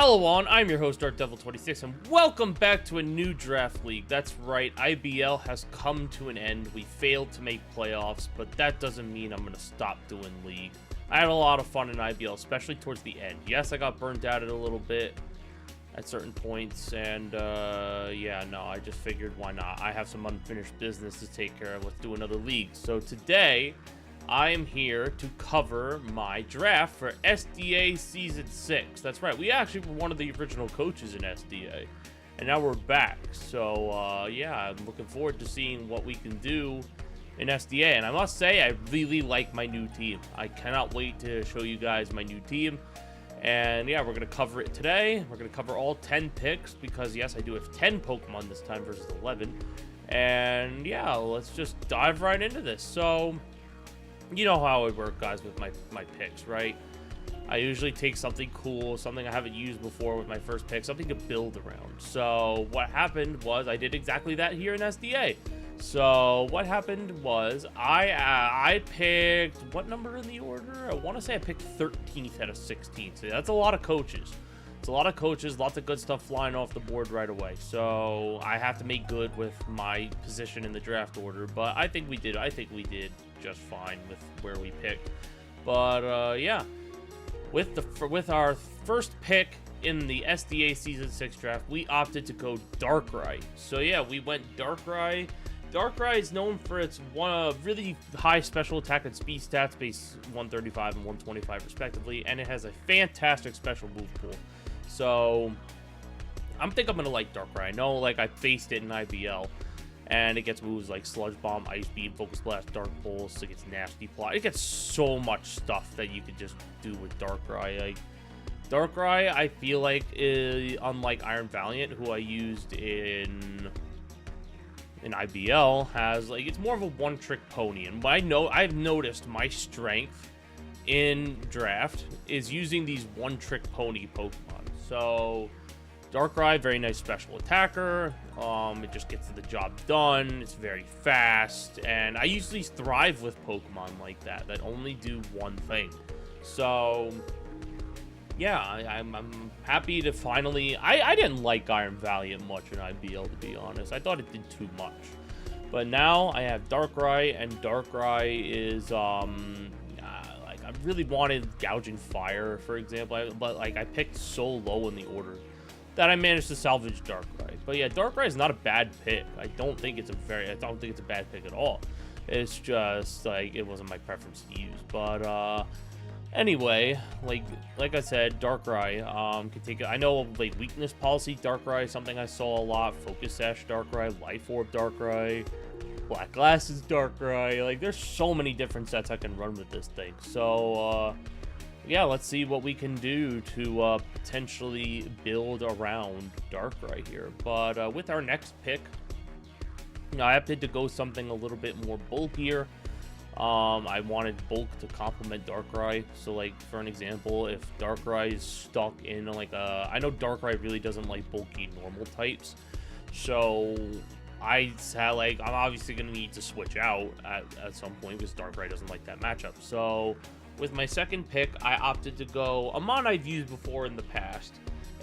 Hello all, I'm your host DarkDevil26 and welcome back to a new draft league. That's right, IBL has come to an end. We failed to make playoffs, but that doesn't mean I'm going to stop doing league. I had a lot of fun in IBL, especially towards the end. Yes, I got burnt out a little bit at certain points, and yeah, no, I just figured why not. I have some unfinished business to take care of. Let's do another league. So today, I am here to cover my draft for SDA Season 6. That's right, we actually were one of the original coaches in SDA, and now we're back. So, yeah, I'm looking forward to seeing what we can do in SDA. And I must say, I really like my new team. I cannot wait to show you guys my new team. And yeah, we're going to cover it today. We're going to cover all 10 picks because, yes, I do have 10 Pokemon this time versus 11. And yeah, let's just dive right into this. So, you know how I work, guys, with my picks, right? I usually take something cool, something I haven't used before with my first pick, something to build around. So what happened was I did exactly that here in SDA. So what happened was I picked, what number in the order? I want to say I picked 13th out of 16. So that's a lot of coaches. It's a lot of coaches, lots of good stuff flying off the board right away. So I have to make good with my position in the draft order, but I think we did just fine with where we picked. But yeah, with our first pick in the SDA Season 6 draft, we opted to go Darkrai. So yeah, we went Darkrai. Darkrai is known for its really high special attack and speed stats, base 135 and 125 respectively, and it has a fantastic special move pool. So I think I'm gonna like Darkrai. I know, like, I faced it in IBL, and it gets moves like Sludge Bomb, Ice Beam, Focus Blast, Dark Pulse. It gets Nasty Plot. It gets so much stuff that you could just do with Darkrai. Like, Darkrai, I feel like, is unlike Iron Valiant, who I used in IBL, has, like, it's more of a one-trick pony. And I've noticed my strength in draft is using these one-trick pony Pokemon. So Darkrai, very nice special attacker. It just gets the job done. It's very fast, and I usually thrive with Pokemon like that only do one thing. So yeah, I'm happy to finally. I didn't like Iron Valiant much in IBL, to be honest. I thought it did too much, but now I have Darkrai, and Darkrai is like, I really wanted Gouging Fire, for example, but like, I picked so low in the order that I managed to salvage Darkrai. But yeah, Darkrai is not a bad pick. I don't think it's a bad pick at all. It's just, like, it wasn't my preference to use. But anyway, like I said, Darkrai can take it. I know, like, weakness policy Darkrai is something I saw a lot. Focus Sash Darkrai, Life Orb Darkrai, Black Glasses Darkrai. Like, there's so many different sets I can run with this thing. So yeah, let's see what we can do to potentially build around Darkrai here. But with our next pick, I opted to go something a little bit more bulkier. I wanted bulk to complement Darkrai. So, like, for an example, if Darkrai is stuck in, like, I know Darkrai really doesn't like bulky normal types. So I said, like, I'm obviously going to need to switch out at some point because Darkrai doesn't like that matchup. So with my second pick, I opted to go a Mon I've used before in the past.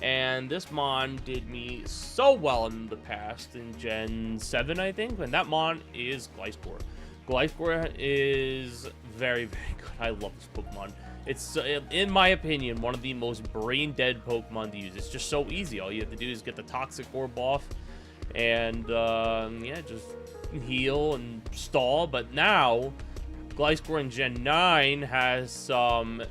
And this Mon did me so well in the past, in Gen 7, I think. And that Mon is Gliscor. Gliscor is very, very good. I love this Pokemon. It's, in my opinion, one of the most brain-dead Pokemon to use. It's just so easy. All you have to do is get the Toxic Orb off and, yeah, just heal and stall. But now Gliscor in Gen 9 has some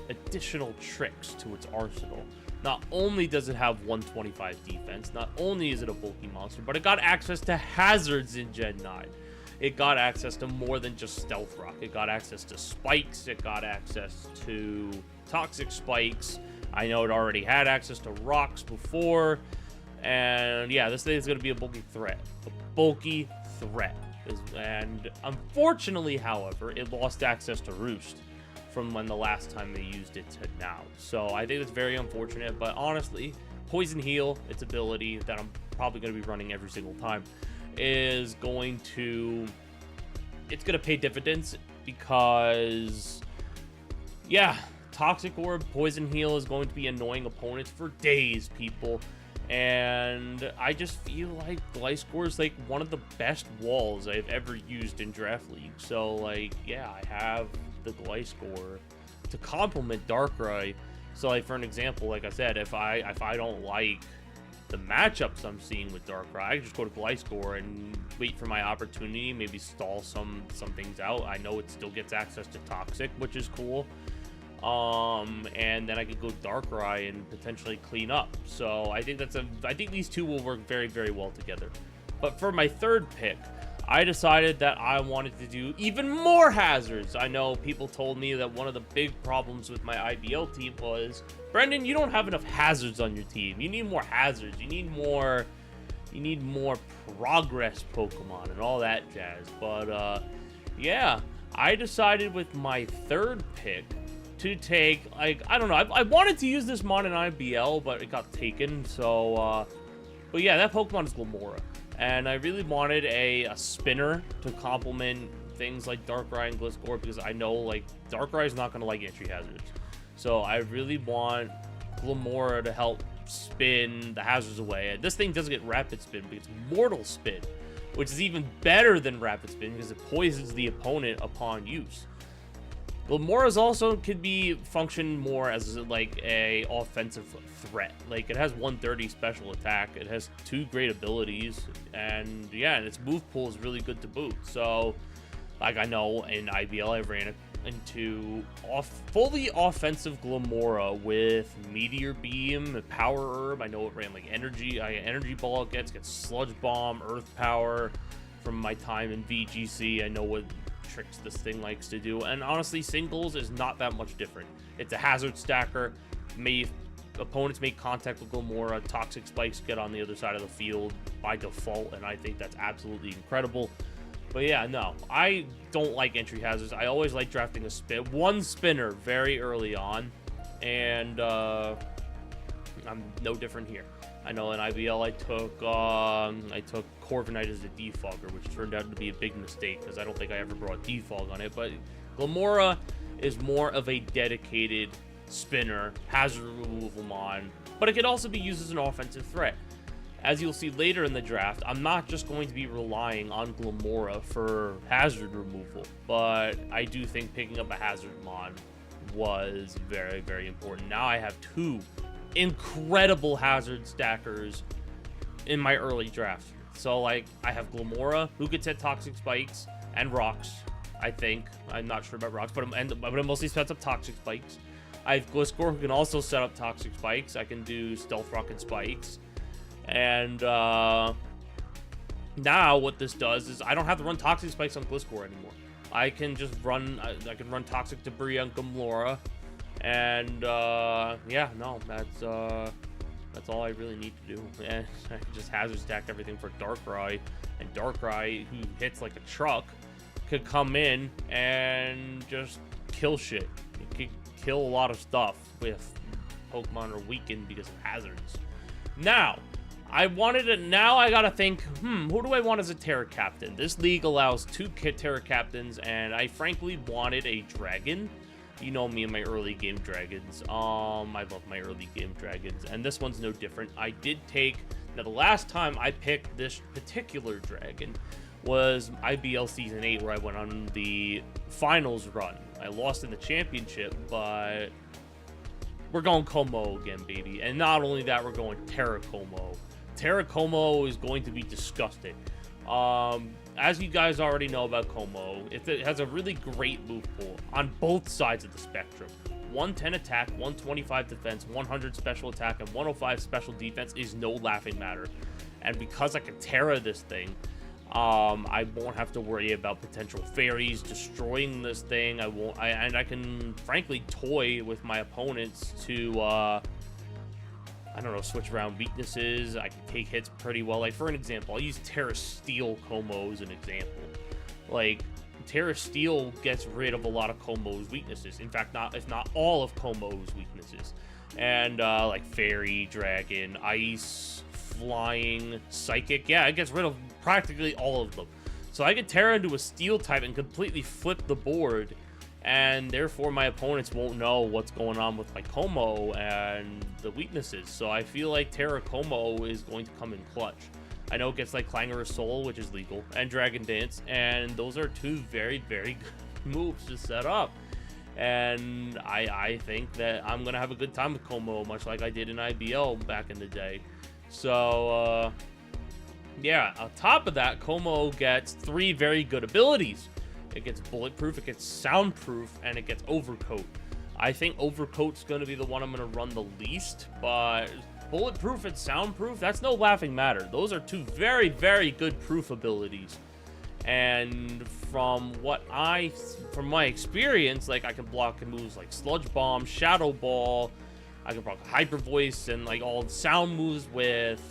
additional tricks to its arsenal. Not only does it have 125 defense, not only is it a bulky monster, but it got access to hazards in Gen 9. It got access to more than just Stealth Rock. It got access to spikes. It got access to toxic spikes. I know it already had access to rocks before. And yeah, this thing is going to be a bulky threat. A bulky threat. And unfortunately, however, it lost access to Roost from when the last time they used it to now. So I think it's very unfortunate, but honestly, Poison Heal, its ability that I'm probably going to be running every single time, is going to pay dividends because, yeah, Toxic Orb, Poison Heal is going to be annoying opponents for days, people. And I just feel like Gliscor is like one of the best walls I've ever used in Draft League. So like, yeah, I have the Gliscor to complement Darkrai. So like, for an example, like I said, if I don't like the matchups I'm seeing with Darkrai, I can just go to Gliscor and wait for my opportunity, maybe stall some things out. I know it still gets access to Toxic, which is cool. And then I could go Darkrai and potentially clean up. So I think I think these two will work very, very well together. But for my third pick, I decided that I wanted to do even more hazards. I know people told me that one of the big problems with my IBL team was, Brendan, you don't have enough hazards on your team. You need more hazards. You need more progress Pokemon and all that jazz. But yeah, I decided with my third pick to take, like, I don't know, I wanted to use this mod in IBL, but it got taken. So but yeah, that Pokemon is Glimmora. And I really wanted a spinner to complement things like Darkrai and Gliscor, because I know, like, Darkrai is not going to like entry hazards. So I really want Glimmora to help spin the hazards away. And this thing doesn't get Rapid Spin, but it's Mortal Spin, which is even better than Rapid Spin because it poisons the opponent upon use. Glimora's also could be function more as like a offensive threat. Like, it has 130 special attack, it has 2 great abilities, and yeah, and its move pool is really good to boot. So like, I know in IBL I ran into fully offensive Glimmora with Meteor Beam, Power Herb. I know it ran like Energy Ball, gets Sludge Bomb, Earth Power from my time in VGC. I know what tricks this thing likes to do, and honestly, singles is not that much different. It's a hazard stacker. Opponents make contact with Glimmora, Toxic Spikes get on the other side of the field by default, and I think that's absolutely incredible. But yeah, no, I don't like entry hazards. I always like drafting one spinner very early on, and I'm no different here. I know in IBL I took Corviknights as a defogger, which turned out to be a big mistake because I don't think I ever brought defog on it. But Glimmora is more of a dedicated spinner, hazard removal mon, but it could also be used as an offensive threat. As you'll see later in the draft, I'm not just going to be relying on Glimmora for hazard removal, but I do think picking up a hazard mon was very, very important. Now I have 2 incredible hazard stackers in my early draft. So like, I have Glimmora, who could set Toxic Spikes and Rocks, I think. I'm not sure about Rocks, but it mostly sets up Toxic Spikes. I have Gliscor, who can also set up Toxic Spikes. I can do Stealth Rock and Spikes. And now what this does is I don't have to run Toxic Spikes on Gliscor anymore. I can just run, I can run Toxic Debris on Glimmora. And yeah, no, that's all I really need to do. And I can just hazard stack everything for Darkrai, and Darkrai, who hits like a truck, could come in and just kill shit. It could kill a lot of stuff with Pokemon are weakened because of hazards. Now, I gotta think, who do I want as a Terra Captain? This league allows 2 Terra Captains, and I frankly wanted a Dragon. You know me and my early game dragons. I love my early game dragons, and this one's no different. I did take, now the last time I picked this particular dragon was IBL Season 8, where I went on the finals run. I lost in the championship, but we're going Como again, baby. And not only that, we're going Terra Como. Terra Como is going to be disgusting. As you guys already know about Como, it has a really great move pool on both sides of the spectrum. 110 attack, 125 defense, 100 special attack, and 105 special defense is no laughing matter. And because I can Terra this thing, I won't have to worry about potential fairies destroying this thing. And I can frankly toy with my opponents to I don't know, switch around weaknesses. I can take hits pretty well. Like, for an example, I'll use Terra Steel Como as an example. Like, Terra Steel gets rid of a lot of Como's weaknesses. In fact, if not all of Como's weaknesses. And, like, Fairy, Dragon, Ice, Flying, Psychic. Yeah, it gets rid of practically all of them. So I could Terra into a Steel type and completely flip the board and therefore my opponents won't know what's going on with my Como and the weaknesses. So I feel like Terra Como is going to come in clutch. I know it gets like Clangorous Soul, which is legal, and Dragon Dance, and those are two very, very good moves to set up. And I think that I'm going to have a good time with Como, much like I did in IBL back in the day. So, yeah, on top of that, Como gets 3 very good abilities. It gets Bulletproof, it gets Soundproof, and it gets Overcoat. I think Overcoat's going to be the one I'm going to run the least, but Bulletproof and Soundproof, that's no laughing matter. Those are 2 very, very good proof abilities. And from my experience, like I can block moves like Sludge Bomb, Shadow Ball, I can block Hyper Voice, and like all sound moves with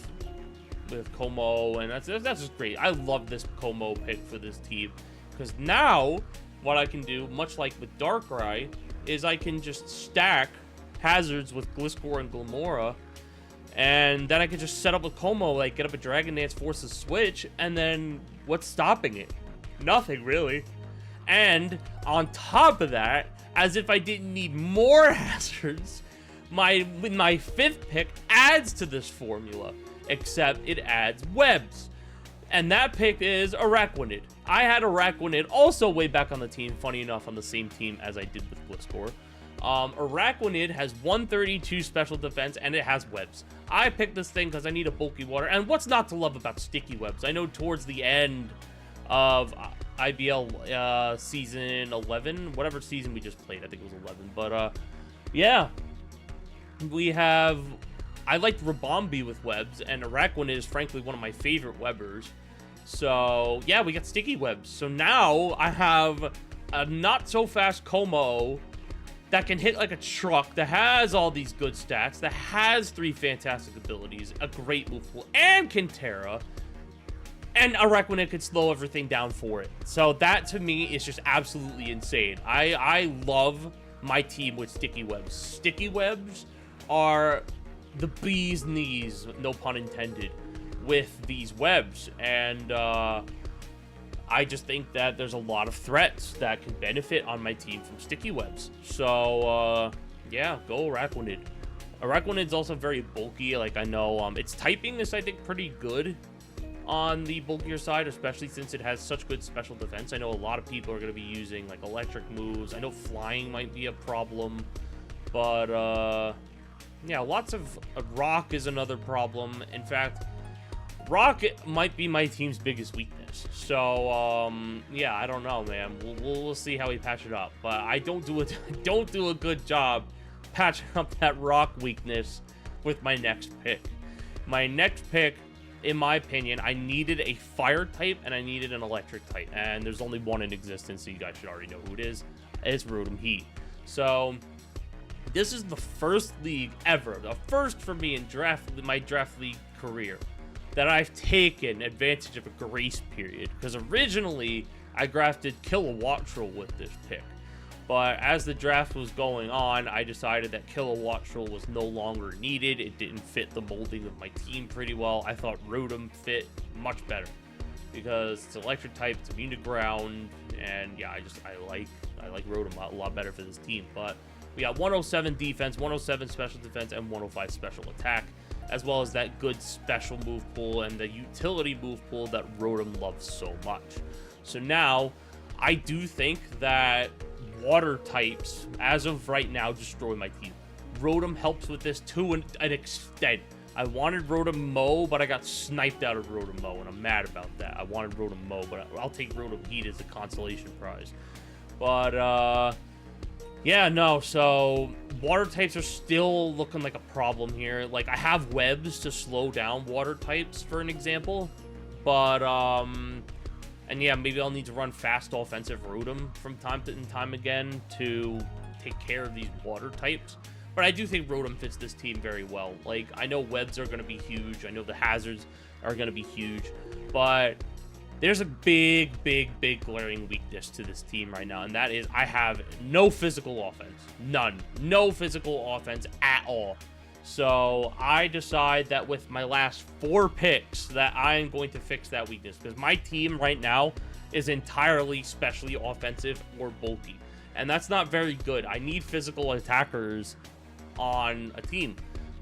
Como, and that's just great. I love this Como pick for this team, because now what I can do, much like with Darkrai, is I can just stack hazards with Gliscor and Glamora, and then I can just set up with Como, like get up a Dragon Dance, force a switch, and then what's stopping it? Nothing, really. And on top of that, as if I didn't need more hazards, my 5th pick adds to this formula, except it adds webs. And that pick is Araquanid. I had Araquanid also way back on the team, funny enough, on the same team as I did with Gliscor. Araquanid has 132 special defense, and it has webs. I picked this thing because I need a bulky water, and what's not to love about sticky webs? I know towards the end of IBL season 11, whatever season we just played, I think it was 11, but yeah, I liked Rabombi with webs, and Araquanid is frankly one of my favorite webbers. So yeah, we got sticky webs. So now I have a not so fast Como that can hit like a truck, that has all these good stats, that has 3 fantastic abilities, a great move pool, and can Terra, and Araquanid could slow everything down for it. So that to me is just absolutely insane. I love my team with sticky webs. Sticky webs are the bee's knees, no pun intended, with these webs, and I just think that there's a lot of threats that can benefit on my team from sticky webs. So yeah, go Araquanid. Araquanid's also very bulky. Like, I know its typing is, I think, pretty good on the bulkier side, especially since it has such good special defense. I know a lot of people are going to be using like electric moves. I know flying might be a problem, but yeah, lots of rock is another problem. In fact, rock might be my team's biggest weakness. So yeah, I don't know, man. We'll see how we patch it up. But I don't do a good job patching up that rock weakness with my next pick. My next pick, in my opinion, I needed a fire type and I needed an electric type, and there's only one in existence, so you guys should already know who it is. It's Rotom Heat. So this is the first league ever, the first for me in my draft league career, that I've taken advantage of a grace period, because originally I drafted Kilowattrel with this pick. But as the draft was going on, I decided that Kilowattrel was no longer needed. It didn't fit the molding of my team pretty well. I thought Rotom fit much better because it's electric type, it's immune to ground, and yeah, I like Rotom a lot better for this team. But we got 107 defense, 107 special defense, and 105 special attack, as well as that good special move pool and the utility move pool that Rotom loves so much. So now, I do think that water types, as of right now, destroy my team. Rotom helps with this to an extent. I wanted Rotom Mow, but I got sniped out of Rotom Mow, and I'm mad about that. I wanted Rotom Mow, but I'll take Rotom Heat as a consolation prize. But, yeah, no, so water types are still looking like a problem here. Like, I have webs to slow down water types, for an example, but, and yeah, maybe I'll need to run fast offensive Rotom from time to time again to take care of these water types. But I do think Rotom fits this team very well. Like, I know webs are going to be huge. I know the hazards are going to be huge. But there's a big glaring weakness to this team right now. And that is I have no physical offense. None. No physical offense at all. So I decide that with my last 4 picks that I am going to fix that weakness, because my team right now is entirely specially offensive or bulky. and that's not very good. I need physical attackers on a team.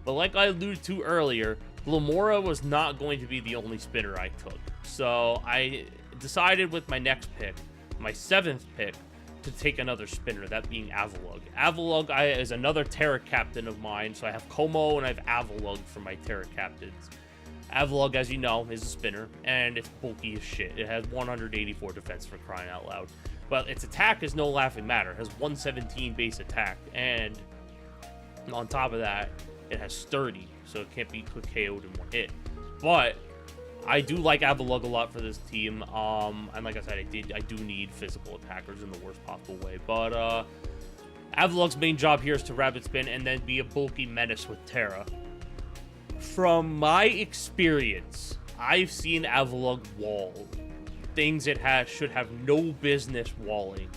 But like I alluded to earlier, Lamora was not going to be the only spinner I took. So I decided with my next pick, my 7th pick, to take another spinner, that being Avalugg. Avalugg is another Terra captain of mine, so I have Como and I have Avalugg for my Terra captains. Avalugg, as you know, is a spinner, and it's bulky as shit. It has 184 defense, for crying out loud. But its attack is no laughing matter. It has 117 base attack, and on top of that, it has sturdy, so it can't be quick KO'd in one hit. But I do like Avalugg a lot for this team, and like I said, I do need physical attackers in the worst possible way. But Avalugg's main job here is to rabbit spin and then be a bulky menace with Terra. From my experience, I've seen Avalugg wall things it should have no business walling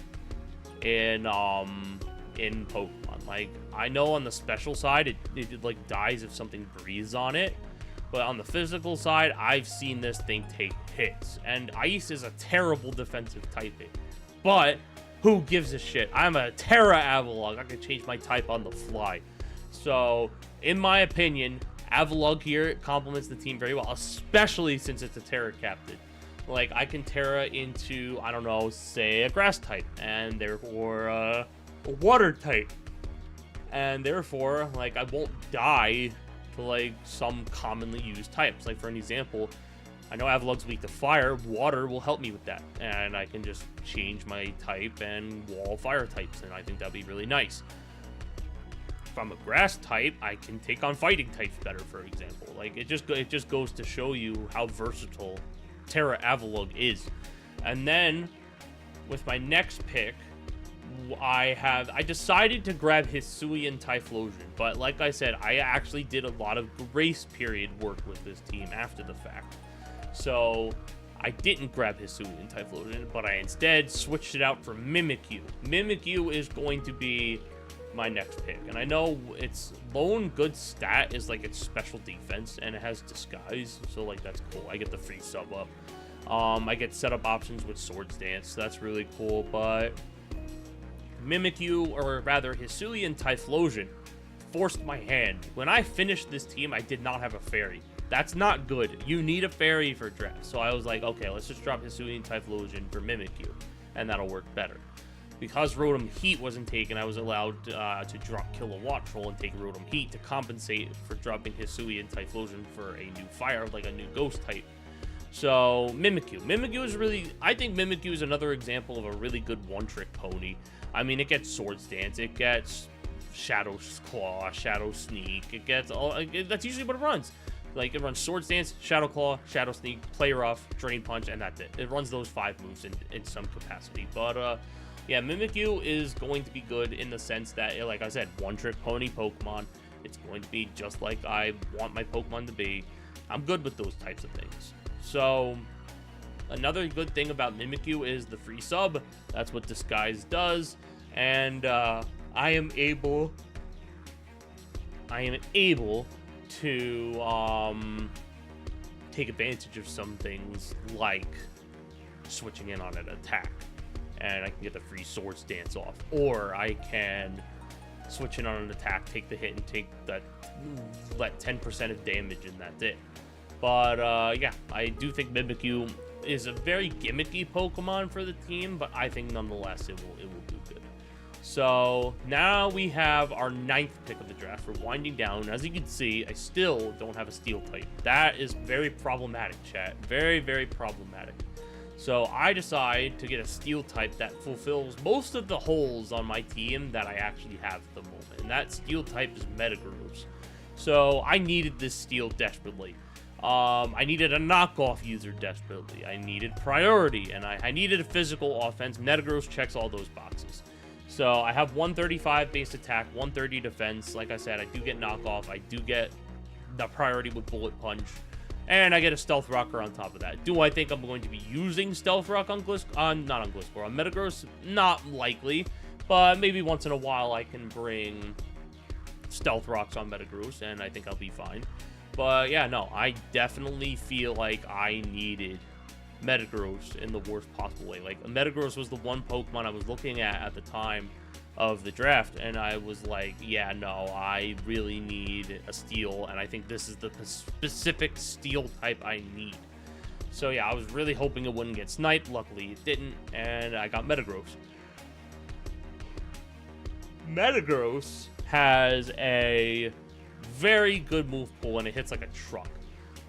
in Pokemon. Like, I know on the special side it like dies if something breathes on it, but on the physical side, I've seen this thing take hits, and Ice is a terrible defensive typing. But who gives a shit? I'm a Terra Avalugg. I can change my type on the fly. So, in my opinion, Avalugg here complements the team very well, especially since it's a Terra captain. Like, I can Terra into, I don't know, say a grass type, and therefore a water type. And therefore, like, I won't die to, like, some commonly used types. Like, for an example, I know Avalugg's weak to fire. Water will help me with that. And I can just change my type and wall fire types, and I think that'd be really nice. If I'm a grass type, I can take on fighting types better, for example. Like, it just goes to show you how versatile Terra Avalugg is. And then, with my next pick, I decided to grab Hisuian Typhlosion, but like I said, I actually did a lot of grace period work with this team after the fact. So I didn't grab Hisuian Typhlosion, but I instead switched it out for Mimikyu. Mimikyu is going to be my next pick, and I know its lone good stat is like its special defense, and it has disguise, so like that's cool. I get the free sub up. I get setup options with Swords Dance, so that's really cool. But Mimikyu, or rather Hisuian Typhlosion, forced my hand. When I finished this team, I did not have a fairy. That's not good. You need a fairy for draft. So I was like, okay, let's just drop Hisuian Typhlosion for Mimikyu, and that'll work better. Because Rotom Heat wasn't taken, I was allowed to drop Kilowatt Troll and take Rotom Heat to compensate for dropping Hisuian Typhlosion for a new fire, like a new ghost type. So, Mimikyu. Mimikyu is really, I think Mimikyu is another example of a really good one-trick pony. I mean, it gets Swords Dance, it gets Shadow Claw, Shadow Sneak, it gets all, that's usually what it runs. Like, it runs Swords Dance, Shadow Claw, Shadow Sneak, Play Rough, Drain Punch, and that's it. It runs those 5 moves in some capacity. But, yeah, Mimikyu is going to be good in the sense that, like I said, one-trick pony Pokemon. It's going to be just like I want my Pokemon to be. I'm good with those types of things. So, another good thing about Mimikyu is the free sub. That's what Disguise does. And I am able to take advantage of some things like switching in on an attack. And I can get the free Swords Dance off. Or I can switch in on an attack, take the hit, and take that, let 10% of damage, and that's it. But, yeah, I do think Mimikyu is a very gimmicky Pokemon for the team, but I think nonetheless it will do good. So, now we have our 9th pick of the draft. We're winding down. As you can see, I still don't have a Steel type. That is very problematic, chat. Very, very problematic. So, I decide to get a Steel type that fulfills most of the holes on my team that I actually have at the moment. And that Steel type is Metagross. So, I needed this Steel desperately. I needed a knockoff user desperately. I needed priority, and I needed a physical offense. Metagross checks all those boxes. So I have 135 base attack, 130 defense. Like I said, I do get knockoff. I do get the priority with Bullet Punch, and I get a Stealth Rocker on top of that. Do I think I'm going to be using Stealth Rock on not on Gliscor, on Metagross? Not likely, but maybe once in a while I can bring Stealth Rocks on Metagross, and I think I'll be fine. But yeah, no, I definitely feel like I needed Metagross in the worst possible way. Like, Metagross was the one Pokemon I was looking at the time of the draft, and I was like, yeah, no, I really need a Steel, and I think this is the specific Steel type I need. So yeah, I was really hoping it wouldn't get sniped. Luckily it didn't, and I got Metagross. Metagross has a very good move pool, and it hits like a truck.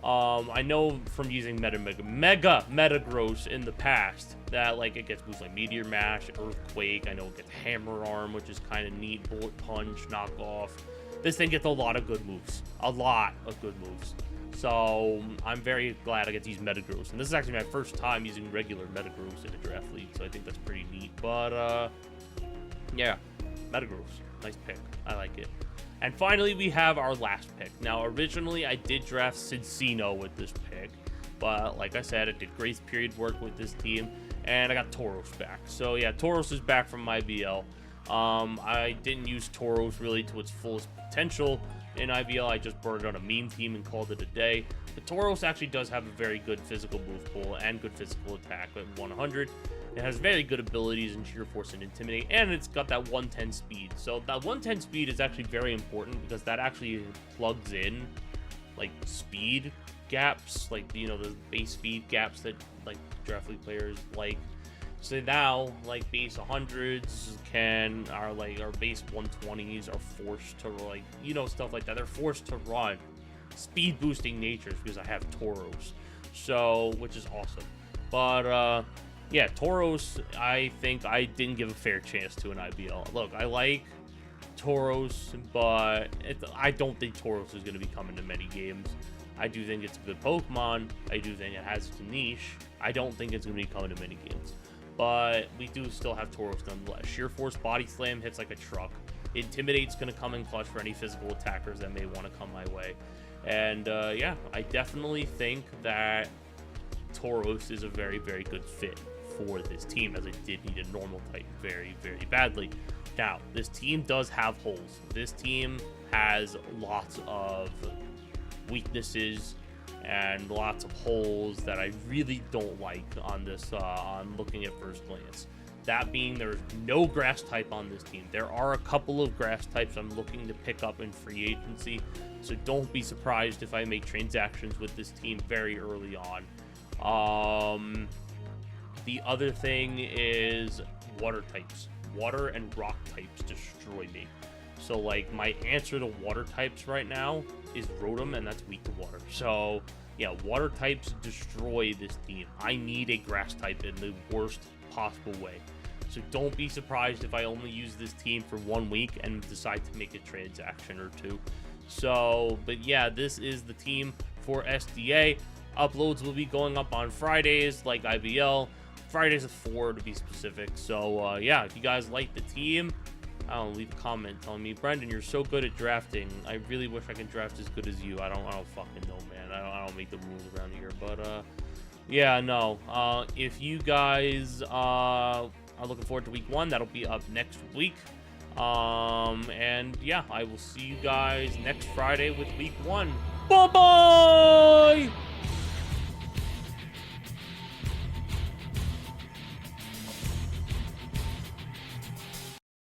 I know from using Mega Metagross in the past that like it gets moves like Meteor Mash, Earthquake. I know it gets Hammer Arm, which is kind of neat. Bullet Punch, Knockoff. This thing gets a lot of good moves. A lot of good moves. So I'm very glad I get to use Metagross. And this is actually my first time using regular Metagross in a draft league, so I think that's pretty neat. But yeah, Metagross. Nice pick. I like it. And finally, we have our last pick. Now, originally, I did draft Cincino with this pick. But like I said, I did grace period work with this team. And I got Tauros back. So yeah, Tauros is back from IBL. I didn't use Tauros really to its fullest potential in IBL. I just brought it on a meme team and called it a day. But Tauros actually does have a very good physical move pool and good physical attack at 100. It has very good abilities in Sheer Force and Intimidate, and it's got that 110 speed. So that 110 speed is actually very important because that actually plugs in like speed gaps, like, you know, the base speed gaps that like draft league players like. So now, like, base 100s our base 120s are forced to, like, you know, stuff like that. They're forced to run speed boosting natures because I have Tauros. So, which is awesome. But, yeah, Tauros, I think I didn't give a fair chance to an IBL. Look, I like Tauros, but I don't think Tauros is going to be coming to many games. I do think it's a good Pokemon. I do think it has its niche. I don't think it's going to be coming to many games. But we do still have Tauros nonetheless. Sheer Force Body Slam hits like a truck. Intimidate's going to come in clutch for any physical attackers that may want to come my way. And yeah, I definitely think that Tauros is a very, very good fit for this team, as I did need a normal type very, very badly. Now, this team does have holes. This team has lots of weaknesses and lots of holes that I really don't like on this, on looking at first glance. That being, there's no grass type on this team. There are a couple of grass types I'm looking to pick up in free agency, so don't be surprised if I make transactions with this team very early on. The other thing is water types. Water and rock types destroy me. So, like, my answer to water types right now is Rotom, and that's weak to water. So, yeah, water types destroy this team. I need a grass type in the worst possible way. So don't be surprised if I only use this team for 1 week and decide to make a transaction or two. So, but yeah, this is the team for SDA. Uploads will be going up on Fridays, like IBL. Fridays at 4 to be specific. So, yeah, if you guys like the team, I don't know, leave a comment telling me, Brendan, you're so good at drafting. I really wish I could draft as good as you. I don't fucking know, man. I don't make the rules around here. But, yeah, no. If you guys are looking forward to week 1, that'll be up next week. And yeah, I will see you guys next Friday with week 1. Bye-bye!